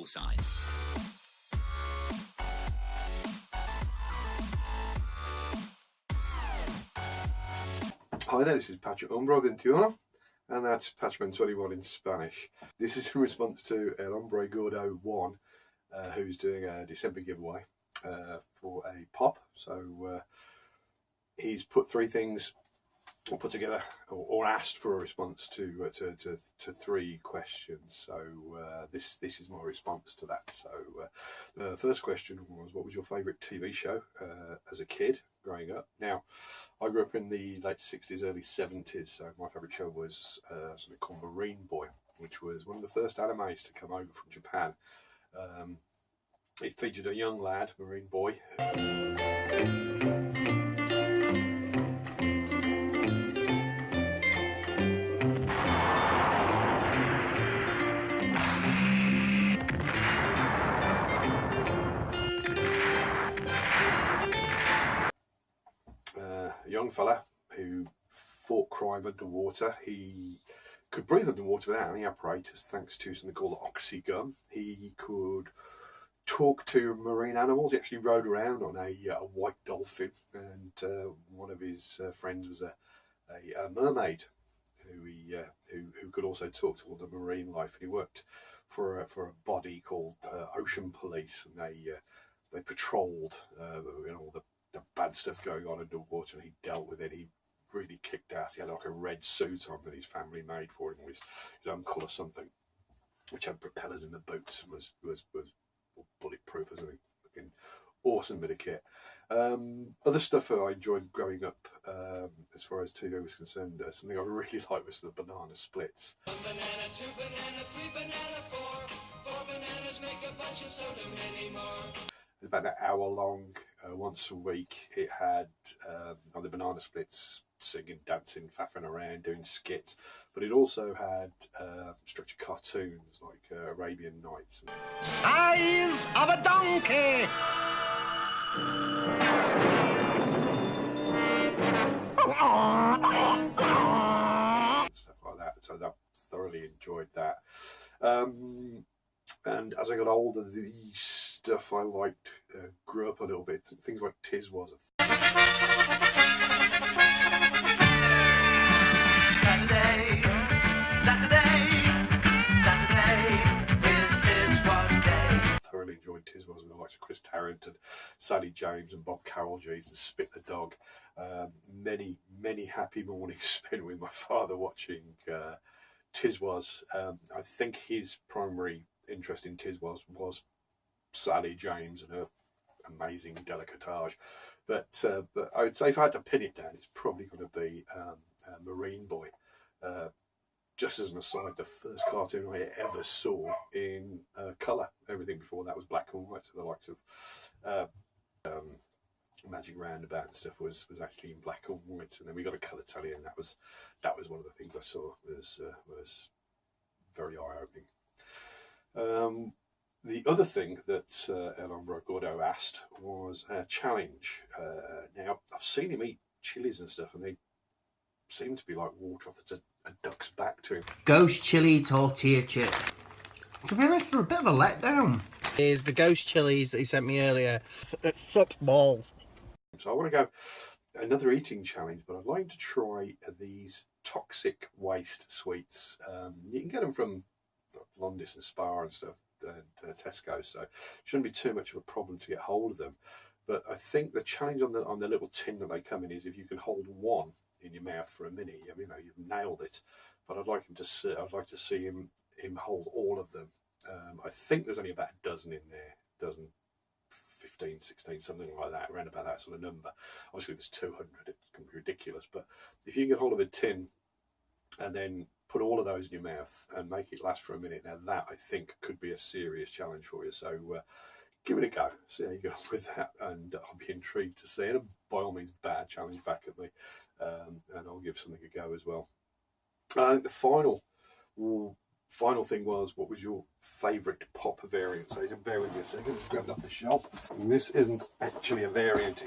poolside. Hi there, this is elhombregordo1, and that's Patchman21 in Spanish. This is in response to elhombregordo1, who's doing a December giveaway for a pop. So he's put three things, or put together, or asked for a response to three questions. So this is my response to that. So the first question was, what was your favourite TV show as a kid growing up? Now, I grew up in the late 60s, early 70s, so my favourite show was something called Marine Boy, which was one of the first animes to come over from Japan. It featured a young lad, Marine Boy, a young fella who fought crime underwater. He could breathe underwater without any apparatus thanks to something called oxygun. He could talk to marine animals. He actually rode around on a white dolphin, and one of his friends was a mermaid who could also talk to all the marine life. And he worked for a body called Ocean Police, and they patrolled all the bad stuff going on underwater, and he dealt with it. He really kicked ass. He had like a red suit on that his family made for him, with his own colour something, which had propellers in the boots and was bulletproof or something. Looking awesome bit of kit. Other stuff that I enjoyed growing up, as far as TV was concerned, something I really liked was the banana splits. 1 banana, 2 banana, 3 banana, 4 bananas make a bunch, and so do many more. It was about an hour long, once a week. It had on the banana splits, singing, dancing, faffing around, doing skits, but it also had structured cartoons like Arabian Nights. Size of a donkey! And stuff like that. So I thoroughly enjoyed that. And as I got older, the stuff I liked grew up a little bit. Things like Tiz Was. Saturday is Tiz Was Day. Thoroughly enjoyed Tiz Was with the likes of Chris Tarrant and Sally James and Bob Carroll, and Spit the Dog. Many happy mornings spent with my father watching Tiz Was. I think his primary interest in Tiz Was Sally James and her amazing delicatage, but I would say if I had to pin it down, it's probably going to be Marine Boy. Just as an aside, the first cartoon I ever saw in colour. Everything before that was black and white. So the likes of Magic Roundabout and stuff was actually in black and white, and then we got a colour telly, and that was one of the things I saw was very eye-opening. The other thing that elhombregordo asked was a challenge. Now, I've seen him eat chilies and stuff, and they seem to be like water off a duck's back to him. Ghost chili tortilla chip. To be honest, they're a bit of a letdown. Here's the ghost chilies that he sent me earlier. It sucks balls. So I want to go another eating challenge, but I'd like to try these toxic waste sweets. You can get them from Londis and Spar and stuff, and Tesco, so it shouldn't be too much of a problem to get hold of them. But I think the challenge on the little tin that they come in is if you can hold one in your mouth for a minute, you've nailed it. But I'd like to see him hold all of them. I think there's only about a dozen in there, 15, 16, something like that, around about that sort of number. Obviously there's 200, it can be ridiculous, but if you can get hold of a tin and then put all of those in your mouth and make it last for a minute, now that I think could be a serious challenge for you. So give it a go, see how you get on with that, and I'll be intrigued to see. And by all means, bad challenge back at me, and I'll give something a go as well. I think the final thing was, what was your favourite pop variant? So you can bear with me a second, just grab it off the shelf. And this isn't actually a variant.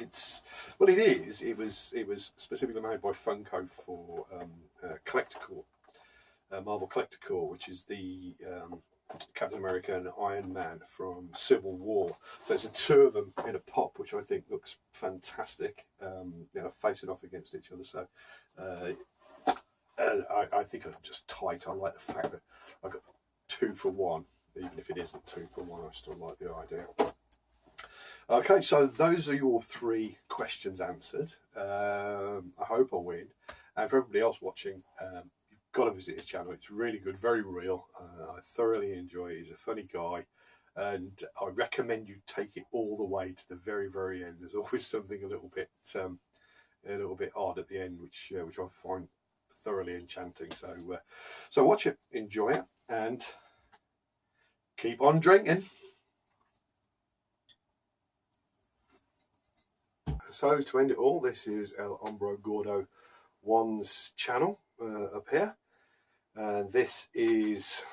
Well, it is. It was specifically made by Funco for collectables. Marvel Collector Core, which is the Captain America and Iron Man from Civil War. So it's the two of them in a pop, which I think looks fantastic, facing off against each other. So I think I'm just tight. I like the fact that I got 2 for 1, even if it isn't 2 for 1. I still like the idea. Okay, so those are your 3 questions answered. I hope I win. And for everybody else watching, you've got to visit his channel. It's really good, very real. I thoroughly enjoy it. He's a funny guy. And I recommend you take it all the way to the very, very end. There's always something a little bit odd at the end, which I find thoroughly enchanting. So watch it, enjoy it, and keep on drinking. So to end it all, this is elhombregordo1's channel up here, and this is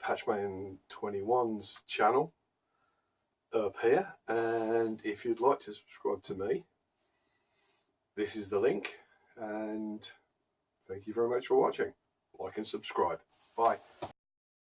Patchman21's channel up here. And if you'd like to subscribe to me, this is the link. And thank you very much for watching. Like and subscribe. Bye.